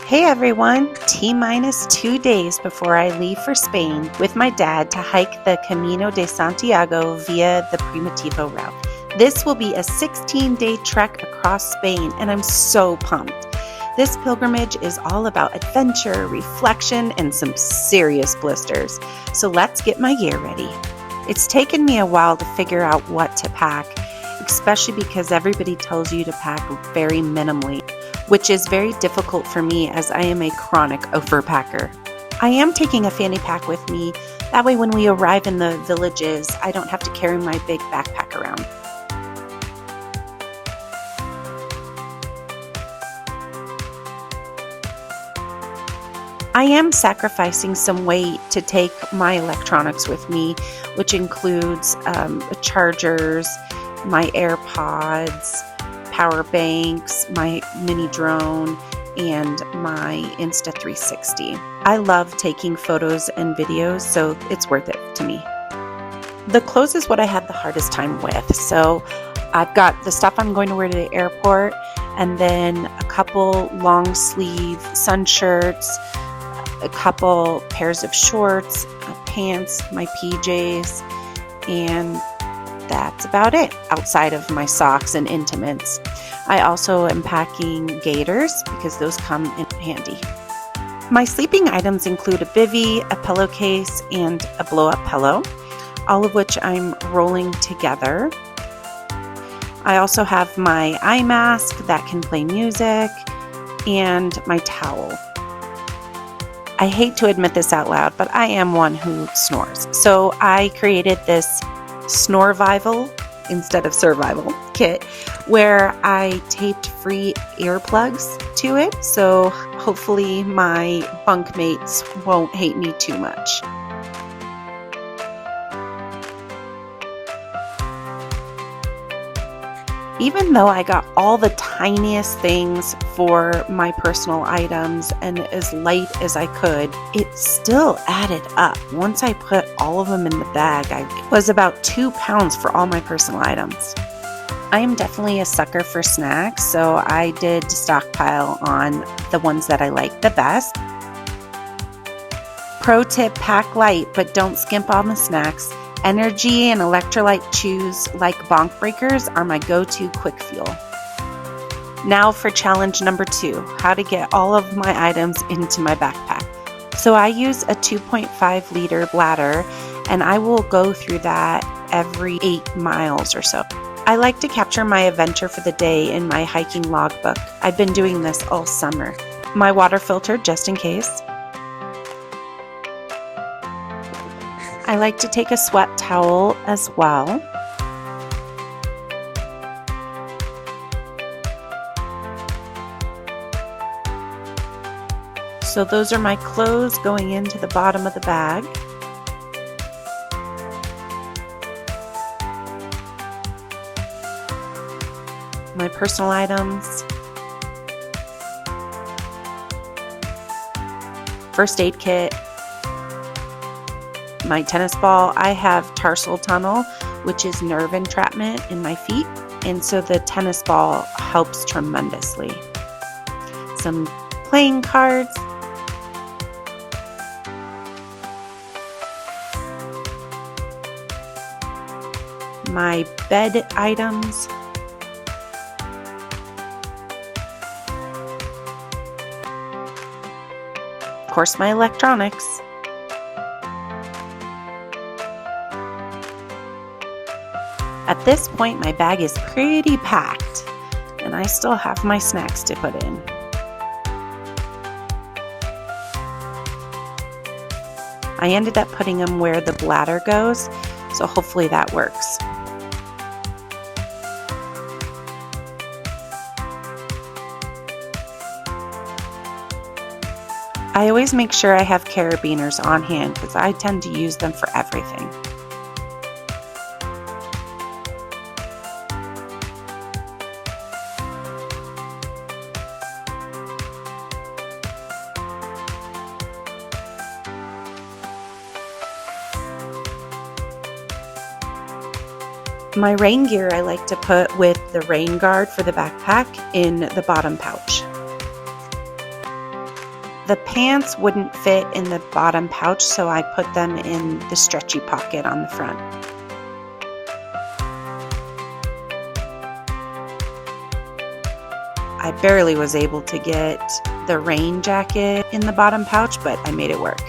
Hey everyone! T-minus 2 days before I leave for Spain with my dad to hike the Camino de Santiago via the Primitivo route. This will be a 16-day trek across Spain and I'm so pumped. This pilgrimage is all about adventure, reflection, and some serious blisters. So let's get my gear ready. It's taken me a while to figure out what to pack, especially because everybody tells you to pack very minimally, which is very difficult for me as I am a chronic overpacker. I am taking a fanny pack with me. That way when we arrive in the villages, I don't have to carry my big backpack around. I am sacrificing some weight to take my electronics with me, which includes chargers, my AirPods, power banks, my mini drone, and my Insta360. I love taking photos and videos, so it's worth it to me. The clothes is what I had the hardest time with. So I've got the stuff I'm going to wear to the airport, and then a couple long sleeve sun shirts, a couple pairs of shorts, pants, my PJs, and that's about it outside of my socks and intimates. I also am packing gaiters because those come in handy. My sleeping items include a bivy, a pillowcase, and a blow-up pillow, all of which I'm rolling together. I also have my eye mask that can play music and my towel. I hate to admit this out loud, but I am one who snores. So I created this Snorevival instead of survival kit where I taped free earplugs to it, so hopefully my bunkmates won't hate me too much. Even though I got all the tiniest things for my personal items and as light as I could, it still added up. Once I put all of them in the bag, it was about 2 pounds for all my personal items. I am definitely a sucker for snacks, so I did stockpile on the ones that I like the best. Pro tip, pack light, but don't skimp on the snacks. Energy and electrolyte chews like bonk breakers are my go-to quick fuel. Now for challenge number 2, how to get all of my items into my backpack. So I use a 2.5 liter bladder and I will go through that every 8 miles or so. I like to capture my adventure for the day in my hiking logbook. I've been doing this all summer. My water filter just in case. I like to take a sweat towel as well. So those are my clothes going into the bottom of the bag. My personal items. First aid kit. My tennis ball. I have tarsal tunnel, which is nerve entrapment in my feet, and so the tennis ball helps tremendously. Some playing cards. My bed items. Of course, my electronics. At this point, my bag is pretty packed, and I still have my snacks to put in. I ended up putting them where the bladder goes, so hopefully that works. I always make sure I have carabiners on hand because I tend to use them for everything. My rain gear I like to put with the rain guard for the backpack in the bottom pouch. The pants wouldn't fit in the bottom pouch, so I put them in the stretchy pocket on the front. I barely was able to get the rain jacket in the bottom pouch, but I made it work.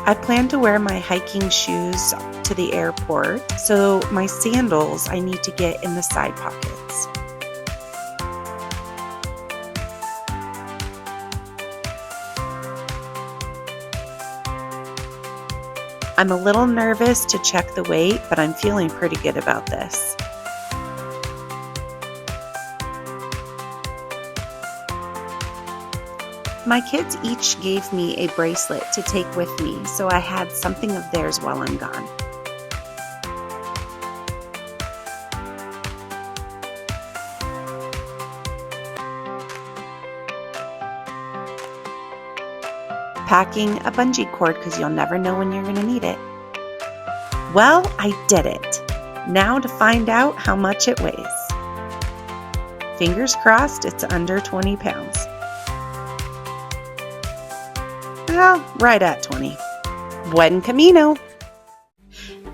I plan to wear my hiking shoes to the airport, so my sandals I need to get in the side pockets. I'm a little nervous to check the weight, but I'm feeling pretty good about this. My kids each gave me a bracelet to take with me, so I had something of theirs while I'm gone. Packing a bungee cord because you'll never know when you're going to need it. Well, I did it. Now to find out how much it weighs. Fingers crossed it's under 20 pounds. Well, right at 20. Buen camino.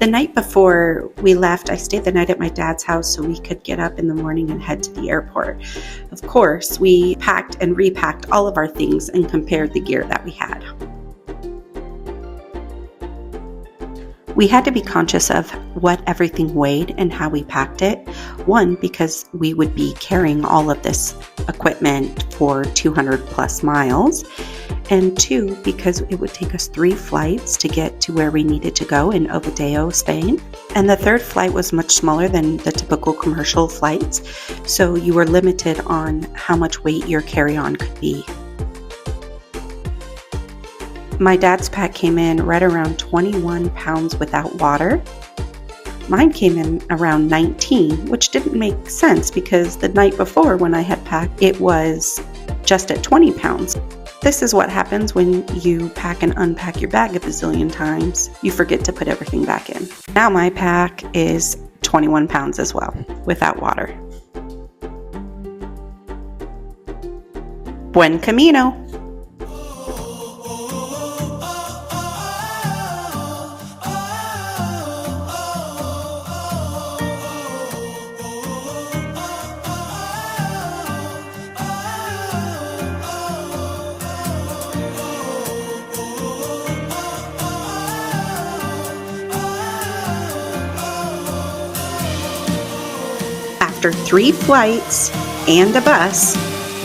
The night before we left, I stayed the night at my dad's house so we could get up in the morning and head to the airport. Of course, we packed and repacked all of our things and compared the gear that we had. We had to be conscious of what everything weighed and how we packed it. One, because we would be carrying all of this equipment for 200 plus miles. And two, because it would take us 3 flights to get to where we needed to go in Ovideo, Spain. And the third flight was much smaller than the typical commercial flights, so you were limited on how much weight your carry-on could be. My dad's pack came in right around 21 pounds without water. Mine came in around 19, which didn't make sense because the night before when I had packed, it was just at 20 pounds. This is what happens when you pack and unpack your bag a bazillion times. You forget to put everything back in. Now my pack is 21 pounds as well, without water. Buen camino. After 3 flights and a bus,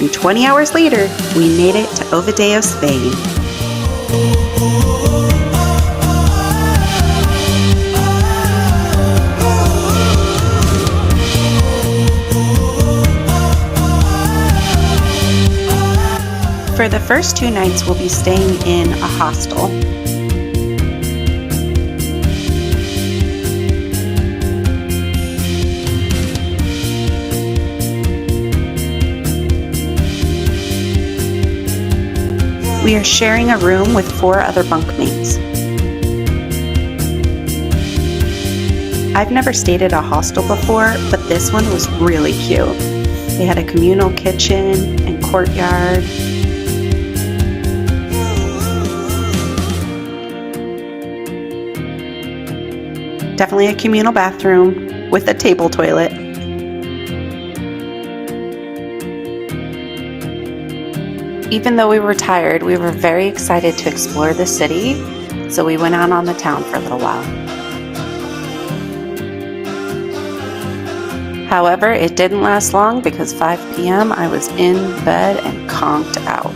and 20 hours later, we made it to Ovideo, Spain. For the first 2 nights, we'll be staying in a hostel. We are sharing a room with 4 other bunkmates. I've never stayed at a hostel before, but this one was really cute. They had a communal kitchen and courtyard. Definitely a communal bathroom with a table toilet. Even though we were tired, we were very excited to explore the city, so we went out on the town for a little while. However, it didn't last long because 5 p.m. I was in bed and conked out.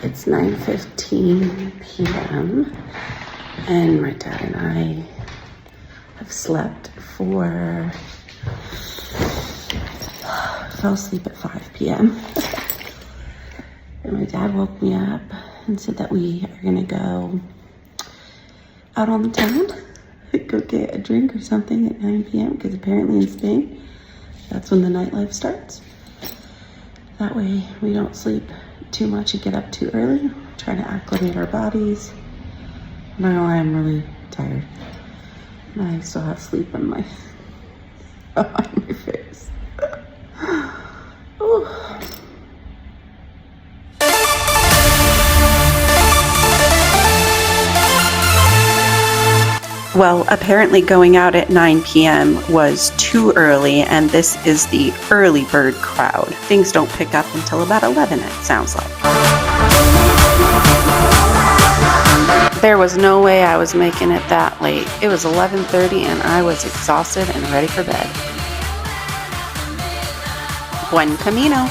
It's 9:15 p.m. and my dad and I have slept fell asleep at 5 p.m. And my dad woke me up and said that we are gonna go out on the town, go get a drink or something at 9 p.m. because apparently in Spain, that's when the nightlife starts. That way we don't sleep too much and get up too early. Try to acclimate our bodies. Not gonna lie, I'm really tired. And I still have sleep on my face. Ooh. Well, apparently going out at 9 p.m. was too early, and this is the early bird crowd. Things don't pick up until about 11, it sounds like. There was no way I was making it that late. It was 11:30 and I was exhausted and ready for bed. Buen camino.